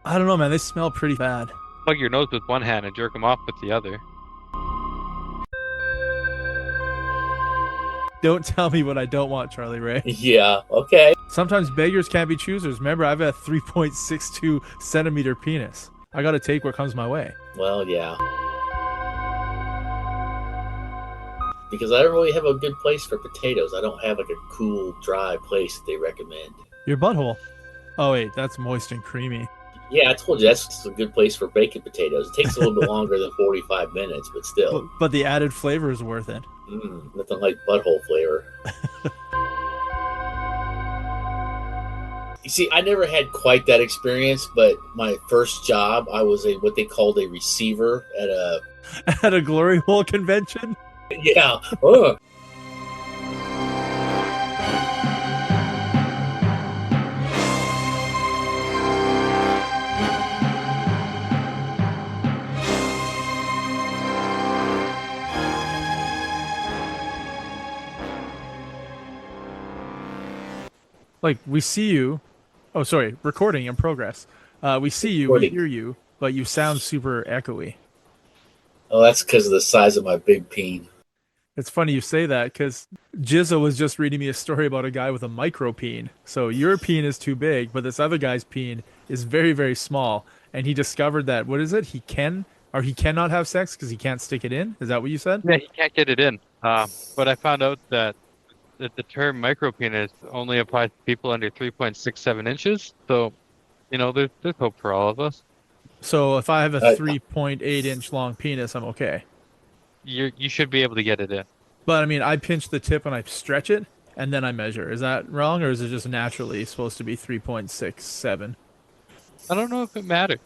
I don't know, man. They smell pretty bad. Plug your nose with one hand and jerk them off with the other. Don't tell me what I don't want, Charlie Ray. Yeah, okay. Sometimes beggars can't be choosers. Remember, I have a 3.62 centimeter penis. I gotta take what comes my way. Well, yeah. Because I don't really have a good place for potatoes. I don't have like a cool, dry place that they recommend. Your butthole. Oh wait, that's moist and creamy. Yeah, I told you that's a good place for baking potatoes. It takes a little bit longer than 45 minutes, but still. But the added flavor is worth it. Nothing like butthole flavor. You see, I never had quite that experience, but my first job, I was what they called a receiver at a... At a glory hole convention? Yeah. Ugh. Like, we see you. Oh, sorry. Recording in progress. We see you, we Recording. hear you, but you sound super echoey. Oh, that's because of the size of my big peen. It's funny you say that because Jizzle was just reading me a story about a guy with a micro peen. So your peen is too big, but this other guy's peen is very, very small. And he discovered that, what is it? He can or he cannot have sex because he can't stick it in? Is that what you said? Yeah, he can't get it in. But I found out that the term micropenis only applies to people under 3.67 inches. So, there's hope for all of us. So if I have a Uh, 3.8-inch long penis, I'm okay. You should be able to get it in. But I mean, I pinch the tip and I stretch it and then I measure. Is that wrong or is it just naturally supposed to be 3.67? I don't know if it matters.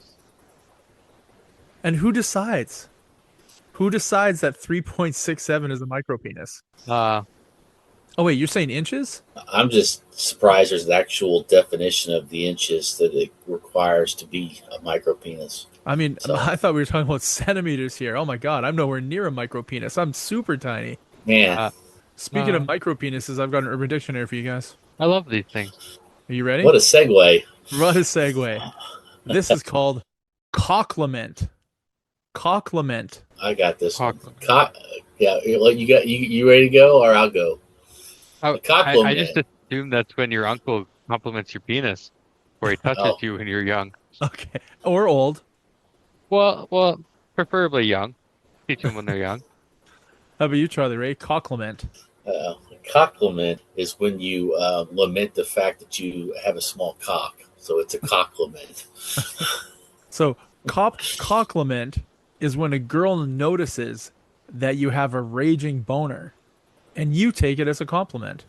And who decides? Who decides that 3.67 is a micro penis? Oh wait, you're saying inches? I'm just surprised there's an actual definition of the inches that it requires to be a micro penis. I mean, So- I thought we were talking about centimeters here. Oh my god, I'm nowhere near a micro penis. I'm super tiny. Man, Uh, Speaking of micro penises, I've got an Urban Dictionary for you guys. I love these things. Are you ready? what a segue. What a segue. This is called cocklement. Cocklement. I got this one. Cock- Yeah, you ready to go or I'll go? I Compliment. just assume that's when your uncle compliments your penis, or he touches Oh. you when you're young. Okay. Or old. Well, preferably young. Teach them when they're young. How about you, Charlie Ray? Cocklement. Compliment is when you lament the fact that you have a small cock. So it's a compliment. So cocklement is when a girl notices that you have a raging boner and you take it as a compliment.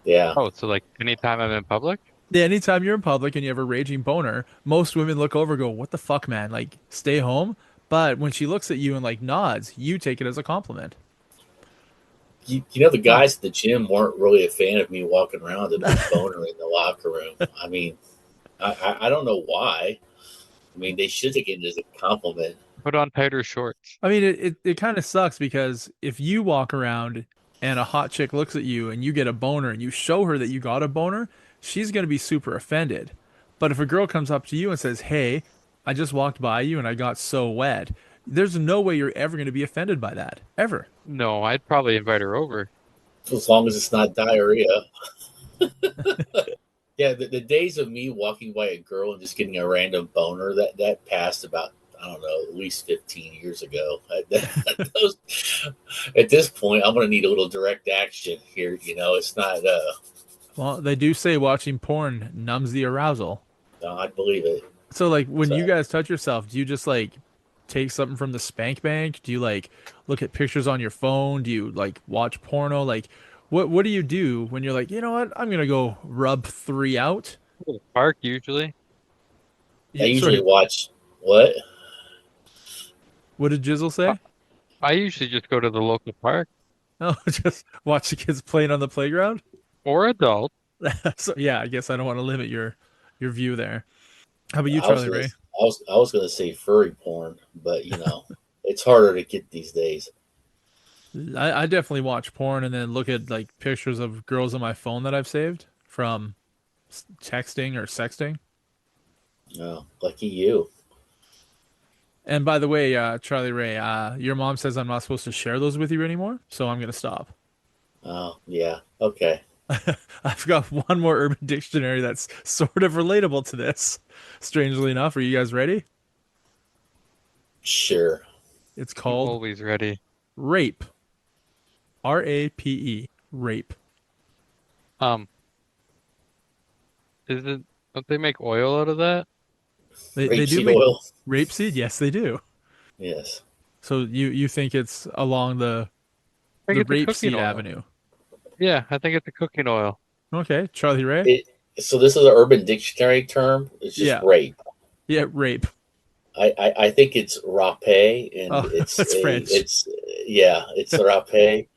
Yeah. Oh, so like anytime I'm in public? Yeah, anytime you're in public and you have a raging boner, most women look over and go, "What the fuck, man? Like, stay home." But when she looks at you and like nods, you take it as a compliment. You know, the guys at the gym weren't really a fan of me walking around with a big boner in the locker room. I mean, I don't know why. I mean, they should take it as a compliment. Put on tighter shorts. I mean, it kind of sucks because if you walk around and a hot chick looks at you and you get a boner and you show her that you got a boner, she's going to be super offended. But if a girl comes up to you and says, "Hey, I just walked by you and I got so wet," there's no way you're ever going to be offended by that. Ever. No, I'd probably invite her over. As long as it's not diarrhea. Yeah, the days of me walking by a girl and just getting a random boner, that passed about, I don't know, at least 15 years ago. At this point, I'm going to need a little direct action here. It's not, Well, they do say watching porn numbs the arousal. no, I believe it. So like when you So- guys touch yourself, do you just like take something from the spank bank? Do you like look at pictures on your phone? Do you like watch porno? Like what do you do when you're like, "You know what? I'm going to go rub 3 out." Go to the park usually. I usually Sorry, watch, what? what did Jizzle say? I usually just go to the local park Oh, just watch the kids playing on the playground? or adult. So yeah, I guess I don't want to limit your view there. How about you, I was Charlie gonna, Ray? I was going to say furry porn, but, it's harder to get these days. I definitely watch porn and then look at like pictures of girls on my phone that I've saved from texting or sexting. Oh, lucky you. And by the way, Charlie Ray, your mom says I'm not supposed to share those with you anymore, so I'm gonna stop. Oh, yeah. Okay. I've got one more Urban Dictionary that's sort of relatable to this. Strangely enough, are you guys ready? Sure. It's I'm called always ready. rape. RAPE. Rape. Um, is it? Don't they make oil out of that? They do Rapeseed make oil. rapeseed. Yes, they do. Yes. So you think it's along I think the it's a cooking rapeseed oil. avenue? Yeah, I think it's a cooking oil. Okay, Charlie Ray. It. So this is an Urban Dictionary term. It's just Yeah, rape. yeah, rape. I think it's rape, and Oh, that's French. it's rape,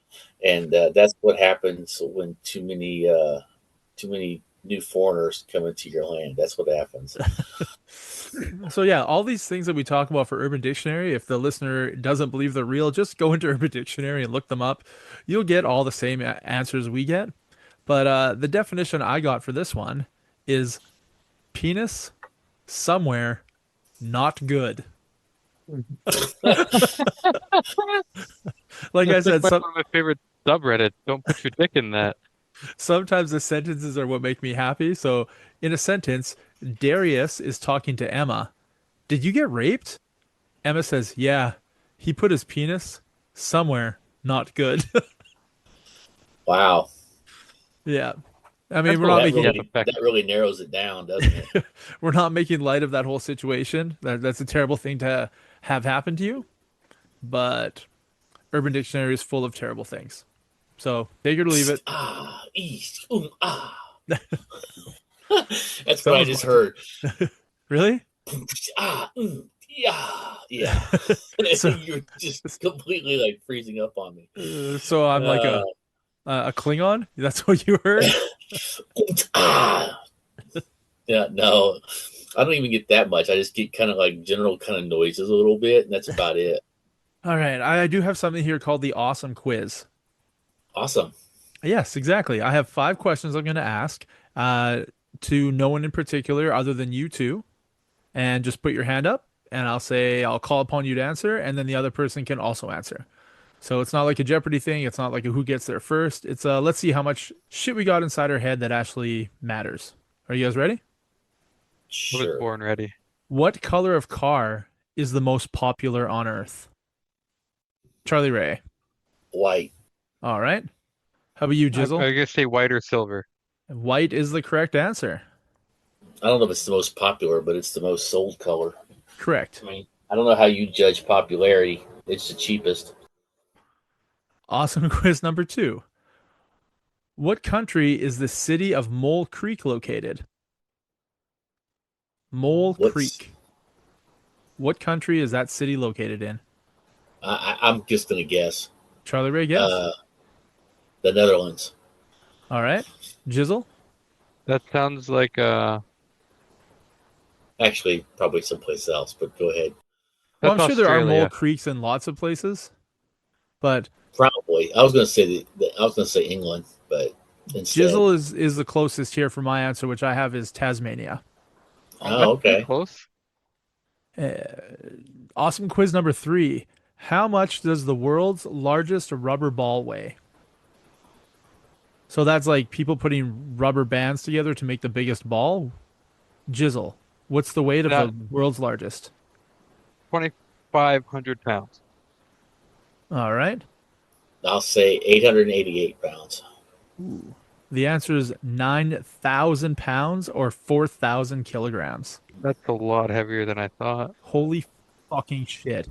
and that's what happens when too many new foreigners come into your land. That's what happens. So yeah, all these things that we talk about for Urban Dictionary, if the listener doesn't believe they're real, just go into Urban Dictionary and look them up. You'll get all the same answers we get. But the definition I got for this one is penis somewhere not good. Like I That's like said, one of my favorite subreddits. Don't put your dick in that. sometimes the sentences are what make me happy. So in a sentence, Darius is talking to Emma. Did you get raped? Emma says, yeah, he put his penis somewhere not good. Wow, Yeah. I mean, That's a little bit that effective. really narrows it down, doesn't it? we're not making light of that whole situation. That's a terrible thing to have happen to you, but Urban Dictionary is full of terrible things. So take it or leave Psst, it. ah, east, ah. That's what I Someone's just watching. heard. Really? Ah, yeah, yeah. So, You're just completely like freezing up on me. so I'm like Uh, a Klingon. That's what you heard. ah, yeah, no, I don't even get that much. I just get kind of like general kind of noises a little bit, and that's about it. All right, I do have something here called the Awesome Quiz. Awesome. Yes, exactly. I have 5 questions I'm going to ask uh, to no one in particular other than you two, and just put your hand up, and I'll call upon you to answer, and then the other person can also answer. So it's not like a Jeopardy thing. It's not like a who gets there first. It's let's see how much shit we got inside our head that actually matters. Are you guys ready? I was Sure. born ready. What color of car is the most popular on Earth? Charlie Ray. White. All right. How about you, I Jizzle? guess say white or silver. White is the correct answer. I don't know if it's the most popular, but it's the most sold color. Correct. I mean, I don't know how you judge popularity. It's the cheapest. Awesome quiz number 2. What country is the city of Mole Creek located? Mole What's Creek. What country is that city located in? I'm just gonna guess. Charlie Ray, guess. Uh, the Netherlands. All right. Jizzle? That sounds like Actually, probably someplace else, but go ahead. Well, that's I'm sure there are mole Australia. creeks in lots of places, but Probably. I was gonna say I was gonna say England, but instead. Jizzle is the closest here for my answer, which I have is Tasmania. Oh, That's pretty okay. close. Uh, awesome quiz number 3. How much does the world's largest rubber ball weigh? So that's like people putting rubber bands together to make the biggest ball. Jizzle, what's the weight of That the world's largest? 2,500 pounds. All right. I'll say 888 pounds. Ooh. The answer is 9,000 pounds or 4,000 kilograms. That's a lot heavier than I thought. Holy fucking shit.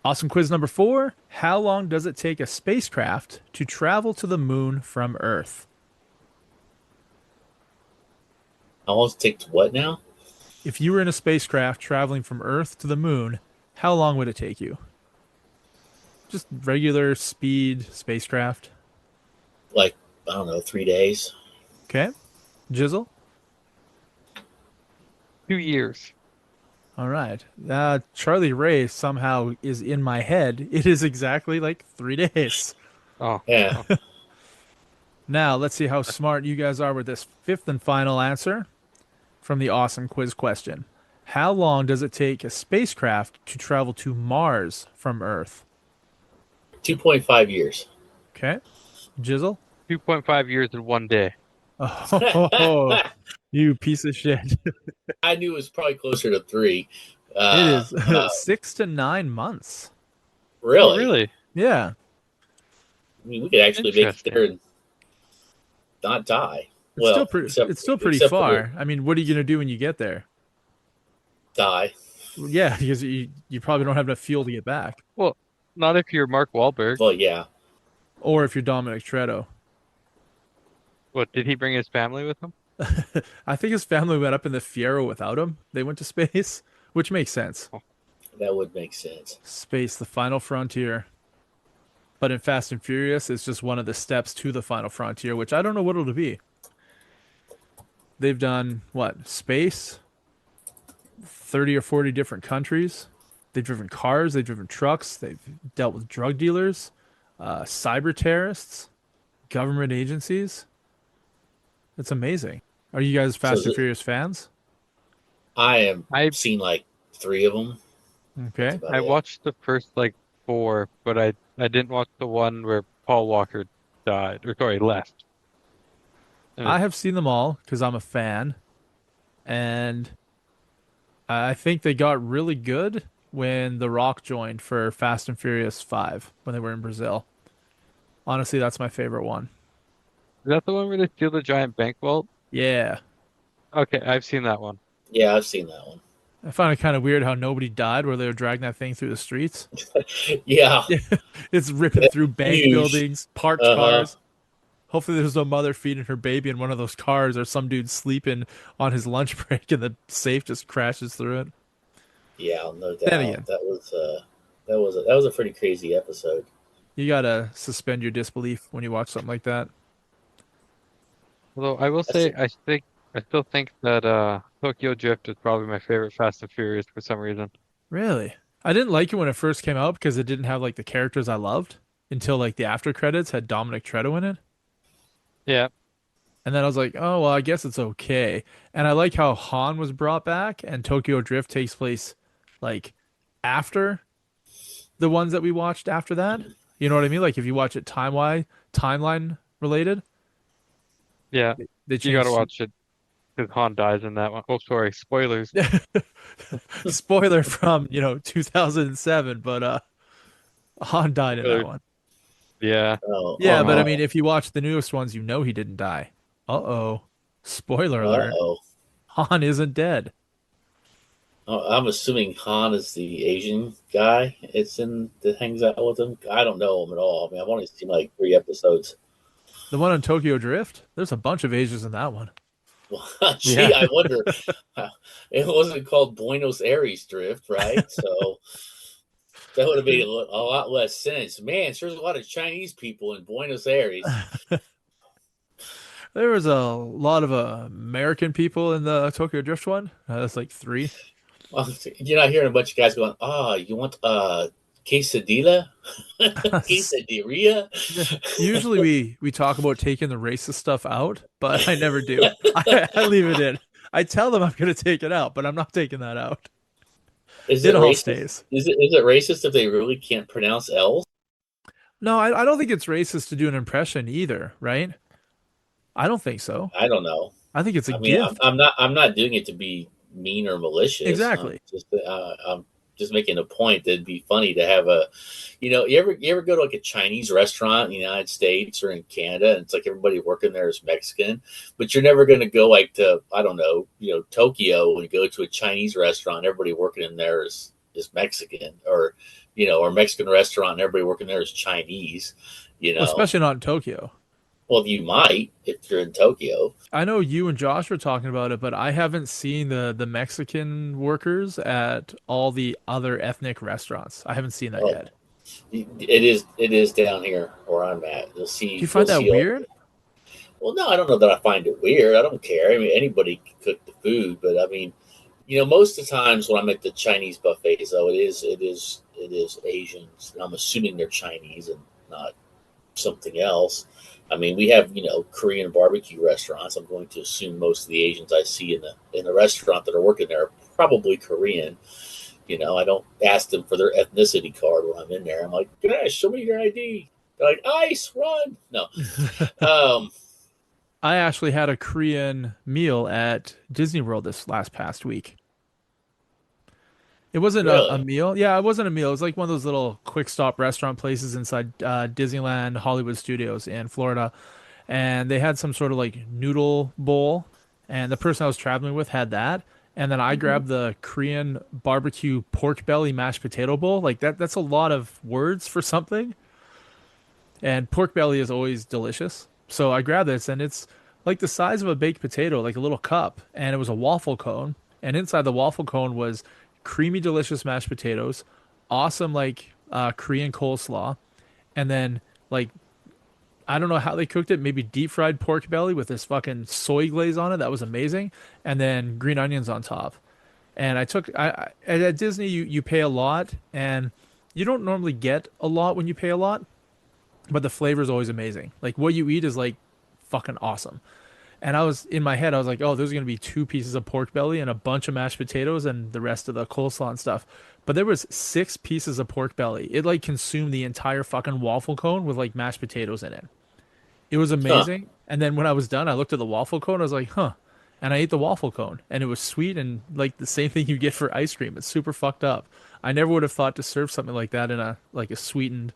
Awesome quiz number 4. How long does it take a spacecraft to travel to the moon from Earth? I want to take to what now? If you were in a spacecraft traveling from Earth to the moon, how long would it take you? Just regular speed spacecraft. Like, I don't know, 3 days. Okay. Jizzle? 2 years. All right. Charlie Ray somehow is in my head. It is exactly like 3 days. Oh, Yeah. Now, let's see how smart you guys are with this fifth and final answer from the awesome quiz question. How long does it take a spacecraft to travel to Mars from Earth? 2.5 years. Okay. Jizzle? 2.5 years in one day. Oh, you piece of shit. I knew it was probably closer to 3. It is Uh, 6 to 9 months. Oh, really? really? Yeah. I mean, we could actually make it Interesting. there and not die. It's still Well, pretty except it's still pretty except for the far. I mean, what are you gonna do when you get there? die. Well, yeah, because you probably don't have enough fuel to get back. Well, not if you're Mark Wahlberg. Well, yeah. Or if you're Dominic Toretto. What, did he bring his family with him? I think his family went up in the Fiero without him. They went to space, which makes sense. Oh, That would make sense. Space, the final frontier. But in Fast and Furious, it's just one of the steps to the final frontier, which I don't know what it'll be. They've done what? Space, 30 or 40 different countries. They've driven cars, they've driven trucks, they've dealt with drug dealers, cyber terrorists, government agencies. It's amazing. Are you guys So Fast and Furious fans? I have I seen like 3 of them. That's Okay. about I it. watched the first like four, but I didn't watch the one where Paul Walker died, or sorry, left. And I have seen them all because I'm a fan, and I think they got really good when The Rock joined for Fast and Furious 5 when they were in Brazil. Honestly, that's my favorite one. is that the one where they steal the giant bank vault? Yeah. Okay, I've seen that one. Yeah, I've seen that one. I found it kind of weird how nobody died where they were dragging that thing through the streets. Yeah, Yeah. It's ripping that's through bank huge. buildings, parked Uh huh. cars. Hopefully there's no mother feeding her baby in one of those cars or some dude sleeping on his lunch break and the safe just crashes through it. Yeah, no Then doubt. again, That was a pretty crazy episode. you gotta suspend your disbelief when you watch something like that. Although I will That's say, I still think that Tokyo Drift is probably my favorite Fast and Furious for some reason. Really? I didn't like it when it first came out because it didn't have like the characters I loved until like the after credits had Dominic Toretto in it. Yeah, And then I was like, oh, well, I guess it's okay. And I like how Han was brought back and Tokyo Drift takes place like after the ones that we watched after that. You know what I mean? Like if you watch it timeline related, yeah, they you gotta changed. watch it because Han dies in that one. Oh, sorry, spoilers. Spoiler from, 2007, but Han died in that Spoilers. one. Yeah. Oh, Yeah, but I no. mean, if you watch the newest ones, you know he didn't die. Uh-oh. Spoiler alert. Uh-oh. Han isn't dead. I'm assuming Han is the Asian guy. That hangs out with him. I don't know him at all. I mean, I've only seen like 3 episodes. The one on Tokyo Drift, there's a bunch of Asians in that one. Gee, Yeah. I wonder. It wasn't called Buenos Aires Drift, right? So that would have made a lot less sense. Man, there's a lot of Chinese people in Buenos Aires. There was a lot of American people in the Tokyo Drift one. That's like three. Well, you're not hearing a bunch of guys going, you want quesadilla? Quesadilla? Usually we talk about taking the racist stuff out, but I never do. I leave it in. I tell them I'm going to take it out, but I'm not taking that out. Is It it all racist? stays. Is it racist if they really can't pronounce L's? No, I don't think it's racist to do an impression either, right? I don't think so. I don't know. I think it's a I mean, I'm, gift. I'm not. I'm not doing it to be mean or malicious. Exactly. I'm just making a point that it'd be funny to have a, you ever go to like a Chinese restaurant in the United States or in Canada, and it's like everybody working there is Mexican, but you're never going to go like to, I don't know, Tokyo, and go to a Chinese restaurant, everybody working in there is Mexican, or Mexican restaurant, and everybody working there is Chinese. You Well, know, especially not in Tokyo. well, you might if you're in Tokyo. I know you and Josh were talking about it, but I haven't seen the Mexican workers at all the other ethnic restaurants. I haven't seen that Well, yet. it is down here where I'm at. You'll Do you see. You'll find that see. weird? Well, no, I don't know that I find it weird. I don't care. I mean, anybody can cook the food, but I mean, most of the times when I'm at the Chinese buffets, though, it is Asians. And I'm assuming they're Chinese and not something else. I mean, we have Korean barbecue restaurants. I'm going to assume most of the Asians I see in the restaurant that are working there are probably Korean. I don't ask them for their ethnicity card when I'm in there. I'm like, "Gosh, show me your ID." They're like, "Ice, run!" No, um, I actually had a Korean meal at Disney World this last past week. It wasn't a really. meal. Yeah, it wasn't a meal. It was like one of those little quick stop restaurant places inside Disneyland Hollywood Studios in Florida. And they had some sort of like noodle bowl. And the person I was traveling with had that. And then I Mhm. grabbed the Korean barbecue pork belly mashed potato bowl. Like that's a lot of words for something. And pork belly is always delicious. So I grabbed this and it's like the size of a baked potato, like a little cup. And it was a waffle cone. And inside the waffle cone was creamy, delicious mashed potatoes, awesome like Korean coleslaw, and then like I don't know how they cooked it, maybe deep fried pork belly with this fucking soy glaze on it. That was amazing. And then green onions on top. And I took at Disney you pay a lot and you don't normally get a lot when you pay a lot, but the flavor is always amazing. Like what you eat is like fucking awesome. And I was in my head, I was like, oh, there's gonna be two pieces of pork belly and a bunch of mashed potatoes and the rest of the coleslaw and stuff. But there was six pieces of pork belly. It like consumed the entire fucking waffle cone with like mashed potatoes in it. It was Huh. amazing. And then when I was done, I looked at the waffle cone. I was like, huh. And I ate the waffle cone, and it was sweet and like the same thing you get for ice cream. It's super fucked up. I never would have thought to serve something like that in a sweetened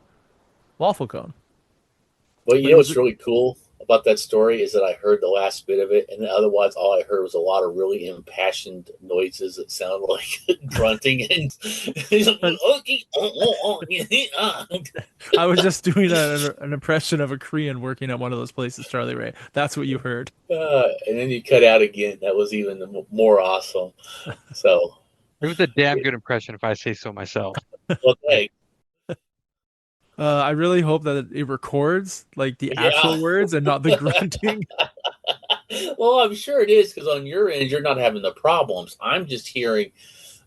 waffle cone. Well, But it was what's really cool about that story is that I heard the last bit of it, and otherwise, all I heard was a lot of really impassioned noises that sounded like grunting and. I was just doing an impression of a Korean working at one of those places, Charlie Ray. That's what you heard. And then you cut out again. That was even more awesome. So, It was a damn good impression, if I say so myself. well, hey, I really hope that it records like the yeah. actual words and not the grunting. Well, I'm sure it is because on your end, you're not having the problems. I'm just hearing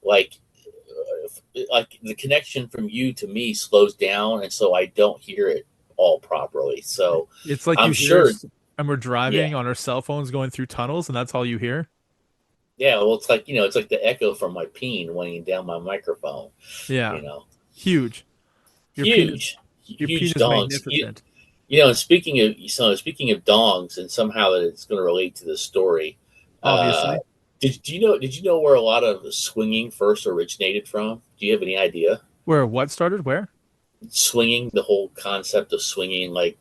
like like the connection from you to me slows down, and so I don't hear it all properly. So It's like you I'm hear sure, us and we're yeah, driving on our cell phones going through tunnels, and that's all you hear. yeah. Well, it's like it's like the echo from my peen weighing down my microphone. Yeah, You know, huge. Your penis, huge, your huge penis dongs. magnificent. And speaking of dongs, and somehow that it's going to relate to the story. Uh, Obviously. did you know where a lot of swinging first originated from? Do you have any idea? Where what started? Where? Swinging, the whole concept of swinging, like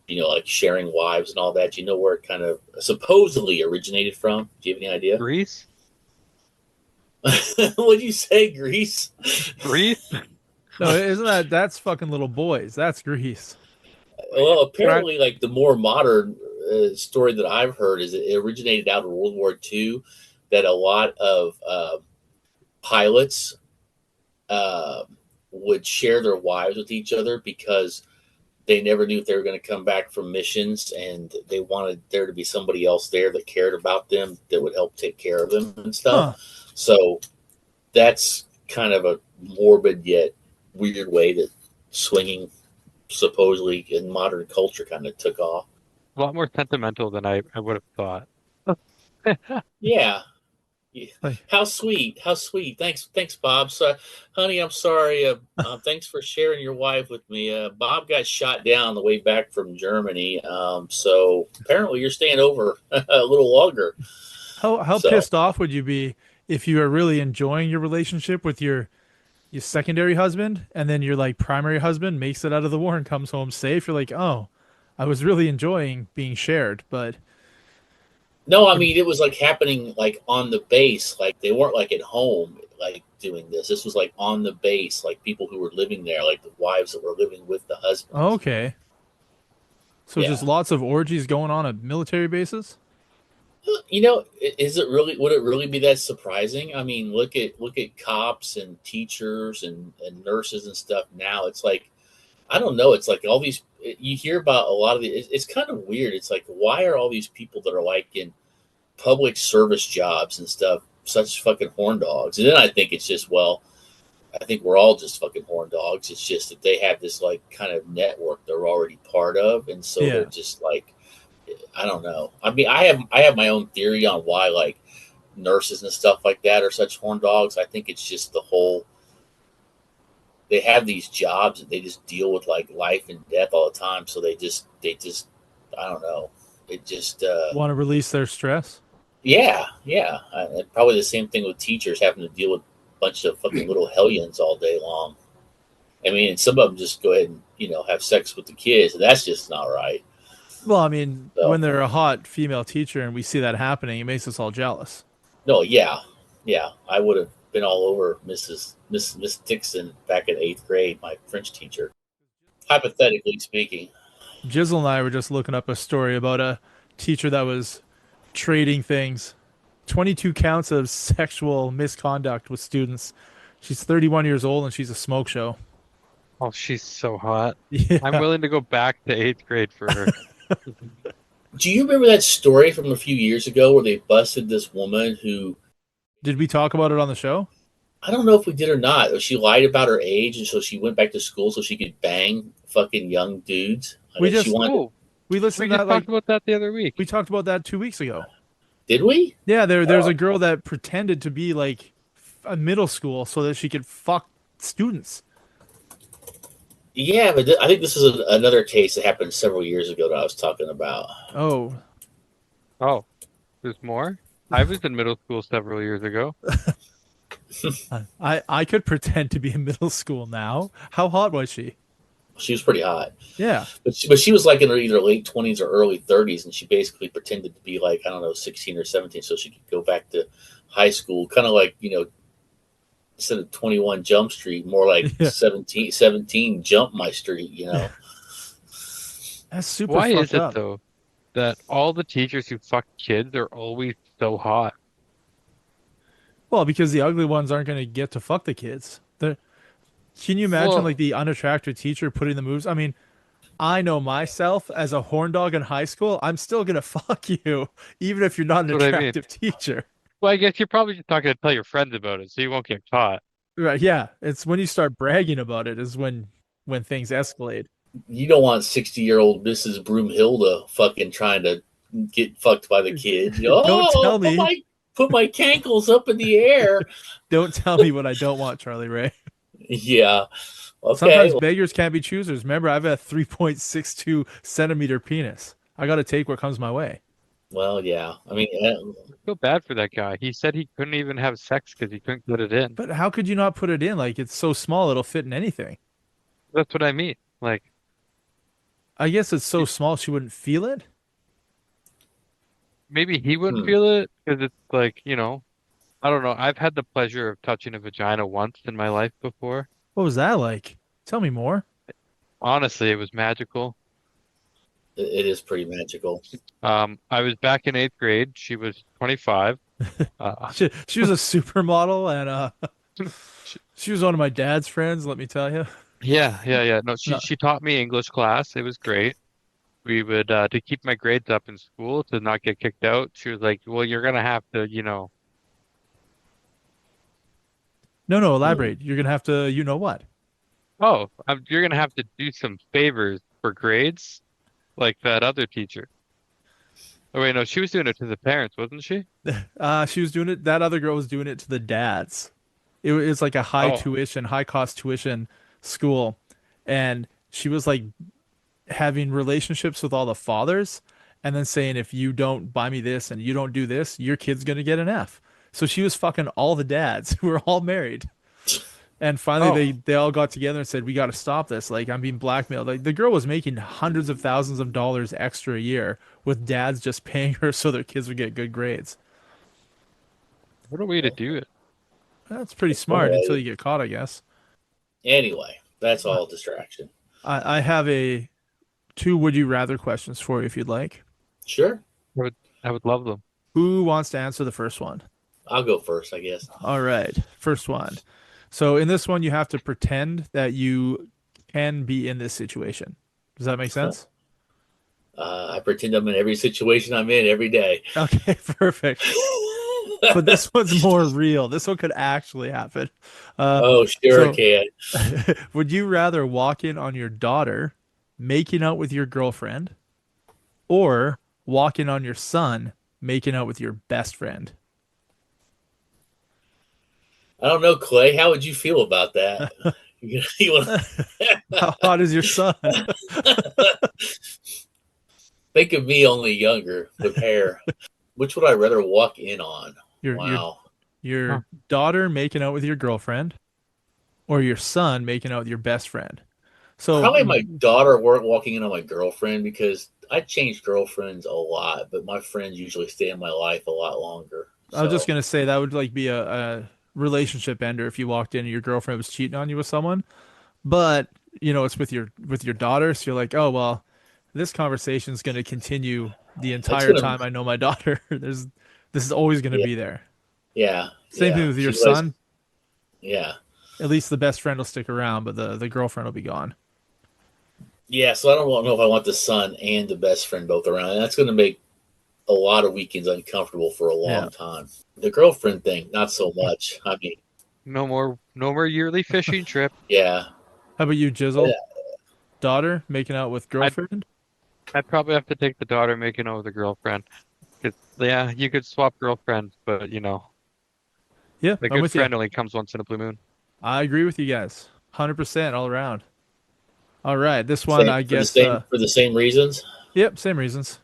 like sharing wives and all that. Do you know where it kind of supposedly originated from? Do you have any idea? Greece? What'd you say, Greece? Greece? No, isn't that's fucking little boys? That's Greece. Well, Right. apparently, like the more modern story that I've heard is it originated out of World War II. That a lot of pilots uh, would share their wives with each other because they never knew if they were going to come back from missions, and they wanted there to be somebody else there that cared about them that would help take care of them and stuff. Huh. So that's kind of a morbid yet weird way that swinging supposedly in modern culture kind of took off. A lot more sentimental than I would have thought. Yeah. Like, How sweet. How sweet. Thanks, Bob. So, honey, I'm sorry. Thanks for sharing your wife with me. Bob got shot down on the way back from Germany. So apparently you're staying over a little longer. how So, pissed off would you be if you are really enjoying your relationship with your secondary husband, and then your like primary husband makes it out of the war and comes home safe? You're like, oh, I was really enjoying being shared, but no, I mean, it was like happening like on the base. Like they weren't like at home, like doing this. This was like on the base, like people who were living there, like the wives that were living with the husbands. okay. So just Yeah. lots of orgies going on at military bases. Is it really? Would it really be that surprising? I mean, look at cops and teachers and nurses and stuff. Now it's like I don't know. It's like all these you hear about a lot of the. It's kind of weird. It's like why are all these people that are like in public service jobs and stuff such fucking horn dogs? And then I think it's just well, I think we're all just fucking horn dogs. It's just that they have this like kind of network they're already part of, and so they're Yeah. just like, I don't know. I mean, I have my own theory on why like nurses and stuff like that are such horn dogs. I think it's just the whole they have these jobs that they just deal with like life and death all the time. So they just I don't know. It just Want to release their stress? yeah. Probably the same thing with teachers having to deal with a bunch of fucking little hellions all day long. I mean, and some of them just go ahead and have sex with the kids, and that's just not right. Well, I mean, So when they're a hot female teacher and we see that happening, it makes us all jealous. no, yeah, I would have been all over Miss Dixon back in 8th grade, my French teacher. Hypothetically speaking, Jizzle and I were just looking up a story about a teacher that was trading things. 22 counts of sexual misconduct with students. She's 31 years old and she's a smoke show. Oh, she's so hot. I'm Yeah. willing to go back to 8th grade for her. do you remember that story from a few years ago where they busted this woman who Did we talk about it on the show? I don't know if we did or not. She lied about her age, and so she went back to school so she could bang fucking young dudes. We She just wanted. Oh, we we listened to just that like talked about that the other week. we talked about that 2 weeks ago. Did we? Yeah, there's Oh, a girl that pretended to be like a middle school so that she could fuck students. yeah, but I think this is another case that happened several years ago that I was talking about. Oh, Oh, there's more? I was in middle school several years ago. I could pretend to be in middle school now. How hot was she? She was pretty hot, Yeah. but she was like in her either late 20s or early 30s, and she basically pretended to be like I don't know 16 or 17, so she could go back to high school, kind of like instead of 21 Jump Street, more like Yeah. 17 Jump My Street. That's super Why is fucked it up. though that all the teachers who fuck kids are always so hot? Well, because the ugly ones aren't going to get to fuck the kids. Can you imagine Well, like the unattractive teacher putting the moves? I mean, I know myself as a horn dog in high school, I'm still going to fuck you, even if you're not an that's what I mean. attractive teacher. Well, I guess you're probably just not going to tell your friends about it, so you won't get caught. Right? Yeah. It's when you start bragging about it is when things escalate. You don't want 60-year-old Mrs. Broomhilda fucking trying to get fucked by the kid. Don't Oh, tell me. put my cankles up in the air. Don't tell me what I don't want, Charlie Ray. Yeah. Okay. Sometimes beggars can't be choosers. Remember, I have a 3.62 centimeter penis. I got to take what comes my way. Well, yeah. I mean, I feel bad for that guy. He said he couldn't even have sex because he couldn't get it in. But how could you not put it in? Like, it's so small, it'll fit in anything. That's what I mean. Like, I guess it's so small she wouldn't feel it. maybe he wouldn't hmm. feel it because it's like, I don't know. I've had the pleasure of touching a vagina once in my life before. What was that like? Tell me more. Honestly, it was magical. It is pretty magical. I was back in 8th grade. She was 25. Uh, She was a supermodel and she was one of my dad's friends, let me tell you. yeah. No, she No, she taught me English class. It was great. We would to keep my grades up in school to not get kicked out. She was like, "Well, you're gonna have to, no, Hmm. elaborate. You're gonna have to, you know what? you're gonna have to do some favors for grades, like that other teacher." Oh wait, no, she was doing it to the parents, wasn't she? She was doing it. That other girl was doing it to the dads. It's like a Oh, high cost tuition school, and she was like having relationships with all the fathers, and then saying if you don't buy me this and you don't do this, your kid's gonna get an F. So she was fucking all the dads who were all married. And finally, oh, they all got together and said, "We got to stop this. Like, I'm being blackmailed." Like, the girl was making hundreds of thousands of dollars extra a year with dads just paying her so their kids would get good grades. what a way to do it. That's pretty smart until Anyway, you get caught, I guess. anyway, that's I, all distraction. I have a two would you rather questions for you if you'd like. Sure. I would love them. Who wants to answer the first one? I'll go first, I guess. All right, first one. So in this one, you have to pretend that you can be in this situation. Does that make sense? I pretend I'm in every situation I'm in every day. Okay, perfect. but this one's more real. This one could actually happen. Oh, sure So, can. would you rather walk in on your daughter making out with your girlfriend, or walk in on your son making out with your best friend? I don't know, Clay. How would you feel about that? You want How hot is your son? to think of me only younger with hair. Which would I rather walk in on? Your your Wow. Huh. your daughter making out with your girlfriend, or your son making out with your best friend? So Probably my daughter weren't walking in on my girlfriend because I changed girlfriends a lot, but my friends usually stay in my life a lot longer. I was just So gonna say that would like be a relationship ender if you walked in and your girlfriend was cheating on you with someone. But it's with your daughter, so you're like, oh well, this conversation is gonna continue the it's entire gonna, time I know my daughter. This is always gonna yeah, be there. yeah, Same thing yeah. with your She's like, son. yeah, At least the best friend will stick around, but the girlfriend will be gone. yeah. So I don't know if I want the son and the best friend both around, and that's going to make a lot of weekends uncomfortable for a Yeah. long time. The girlfriend thing, not so much. I mean, No more yearly fishing trip. yeah, How about you, Jizzle? yeah. Daughter making out with I'd girlfriend? I'd probably have to take the daughter making out with a girlfriend. 'Cause, yeah, you could swap girlfriends, but Yeah, the I'm good with you. friend only comes once in a blue moon. I agree with you guys. 100% all around. All right, this one Same I for the guess same for the same reasons. yep, same reasons.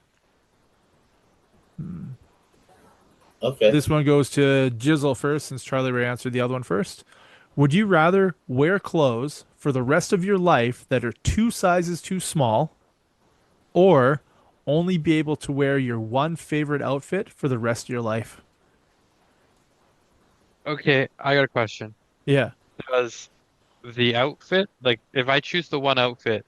Okay. This one goes to Jizzle first since Charlie Ray answered the other one first. Would you rather wear clothes for the rest of your life that are two sizes too small, or only be able to wear your one favorite outfit for the rest of your life? Okay, I got a question. Yeah. Does the outfit, like, if I choose the one outfit,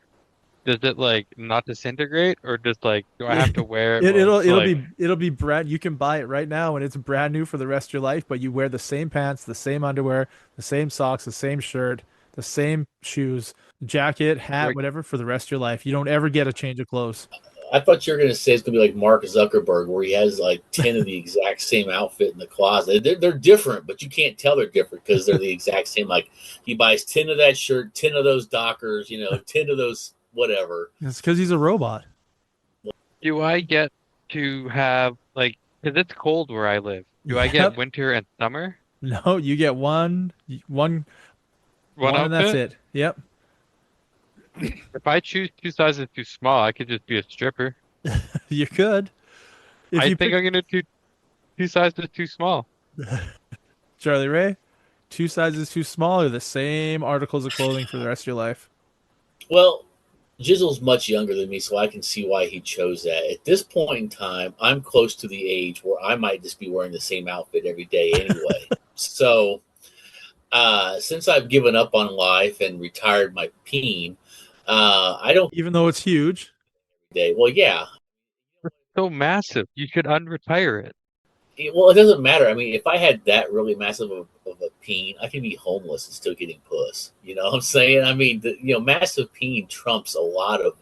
does it like not disintegrate, or just like do I have It, to wear it it'll once? it'll Like, be brand. You can buy it right now, and it's brand new for the rest of your life. But you wear the same pants, the same underwear, the same socks, the same shirt, the same shoes, jacket, hat, like whatever for the rest of your life. You don't ever get a change of clothes. I thought you were going to say it's going to be like Mark Zuckerberg, where he has like 10 of the exact same outfit in the closet. They're different, but you can't tell they're different because they're the exact same. Like he buys 10 of that shirt, 10 of those Dockers, 10 of those whatever. It's because he's a robot. do I get to have like, because it's cold where I live. Do I get Yep. winter and summer? No, you get one, One one, and that's outfit? it. Yep. If I choose two sizes too small, I could just be a stripper. You could. If I you think pick I'm gonna do two sizes too small. Charlie Ray, two sizes too small are the same articles of clothing for the rest of your life. Well, Jizzle's much younger than me, so I can see why he chose that. At this point in time, I'm close to the age where I might just be wearing the same outfit every day anyway. So, since I've given up on life and retired my peen, I don't Even though it's huge. day. Well, yeah. So massive, you should unretire it. Well, it doesn't matter. I mean, if I had that really massive of a peen, I could be homeless and still getting puss. You know what I'm saying? I mean, massive peen trumps a lot of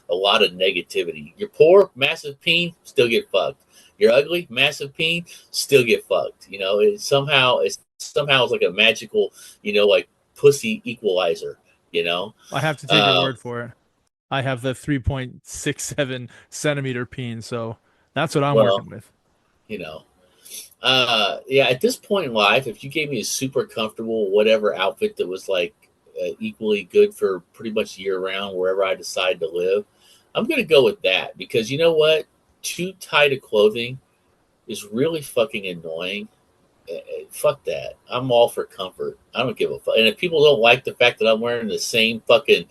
negativity. You're poor, massive peen, still get fucked. You're ugly, massive peen, still get fucked. It's somehow it's like a magical, like pussy equalizer. You know, I have to take your uh, word for it. I have the 3.67 centimeter peen, so that's what I'm well, working with. you know. Yeah, at this point in life, if you gave me a super comfortable whatever outfit that was like equally good for pretty much year round wherever I decide to live, I'm going to go with that because you know what? Too tight of clothing is really fucking annoying. Fuck that. I'm all for comfort. I don't give a fuck. And if people don't like the fact that I'm wearing the same fucking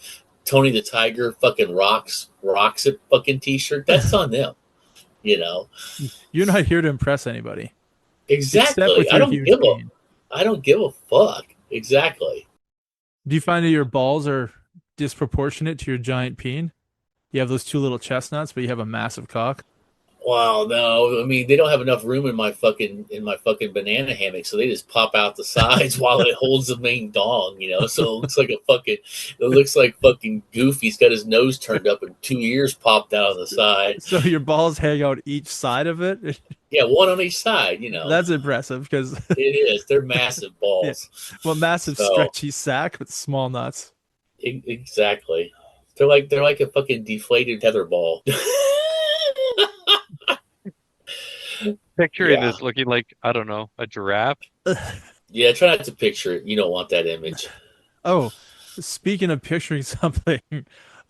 Tony the Tiger fucking rocks it fucking t-shirt, that's on them. You know You're not here to impress anybody, except exactly. with I your don't huge give a peen. I don't give a fuck. Exactly. Do you find that your balls are disproportionate to your giant peen? You have those two little chestnuts, but you have a massive cock. Well, no, I mean they don't have enough room in my fucking banana hammock, so they just pop out the sides while it holds the main dong. So it looks like fucking Goofy's got his nose turned up and two ears popped out on the side. So your balls hang out each side of it. Yeah, one on each side. You know, That's impressive because it is. They're massive yeah, balls. well, massive So stretchy sack but small nuts. exactly, they're like a fucking deflated tether ball. Picturing Yeah, this looking like, I don't know, a giraffe. yeah. Try not to picture it. You don't want that image. Oh, speaking of picturing something,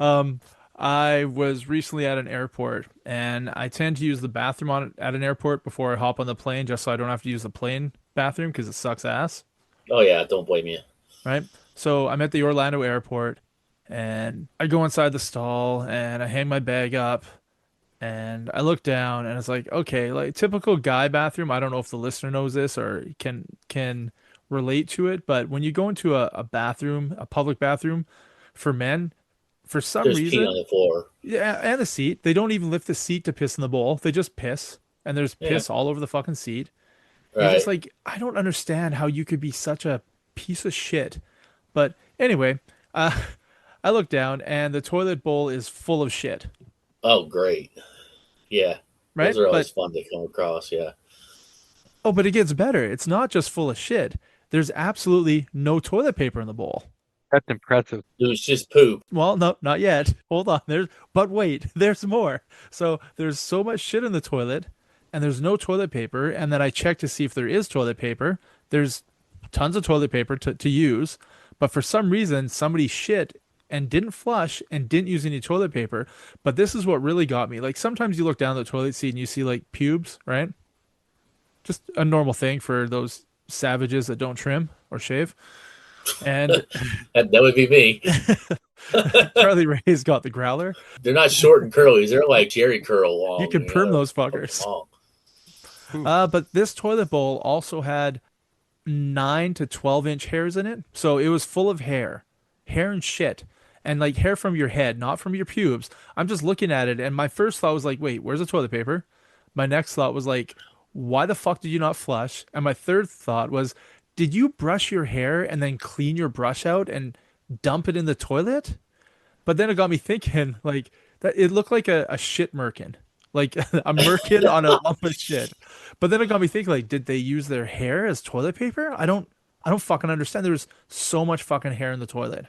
um, I was recently at an airport, and I tend to use the bathroom at an airport before I hop on the plane, just so I don't have to use the plane bathroom because it sucks ass, Oh yeah, don't blame you. right? So I'm at the Orlando airport, and I go inside the stall, and I hang my bag up, and I look down, and it's like, okay, like typical guy bathroom. I don't know if the listener knows this or can relate to it, but when you go into a bathroom, a public bathroom for men, for some There's pee on reason, the floor. yeah, and the seat, they don't even lift the seat to piss in the bowl. They just piss, and there's Yeah, piss all over the fucking seat. You're just right. like, I don't understand how you could be such a piece of shit. But anyway, uh, I look down, and the toilet bowl is full of shit, Oh great. Yeah, right? those are But always fun to come across. Yeah, oh, but it gets better. It's not just full of shit. There's absolutely no toilet paper in the bowl. That's impressive. it was just poop. Well, no, not yet. Hold on. But wait, there's more. So there's so much shit in the toilet, and there's no toilet paper. And then I check to see if there is toilet paper. There's tons of toilet paper to use, but for some reason, somebody shit and didn't flush and didn't use any toilet paper. But this is what really got me. Like sometimes you look down the toilet seat and you see like pubes, right? Just a normal thing for those savages that don't trim or shave. And That would be me. Charlie Ray's got the growler. They're not short and curly. They're like Jerry curl You long. can You know, perm they're those fucking fuckers. long. But this toilet bowl also had 9 to 12 inch hairs in it. So it was full of hair and shit. And like hair from your head, not from your pubes. I'm just looking at it, and my first thought was like, wait, where's the toilet paper? My next thought was like, why the fuck did you not flush? And my third thought was, did you brush your hair and then clean your brush out and dump it in the toilet? But then it got me thinking, like, that it looked like a shit merkin. Like a merkin on a lump of shit. But then it got me thinking, like, did they use their hair as toilet paper? I don't fucking understand. There was so much fucking hair in the toilet.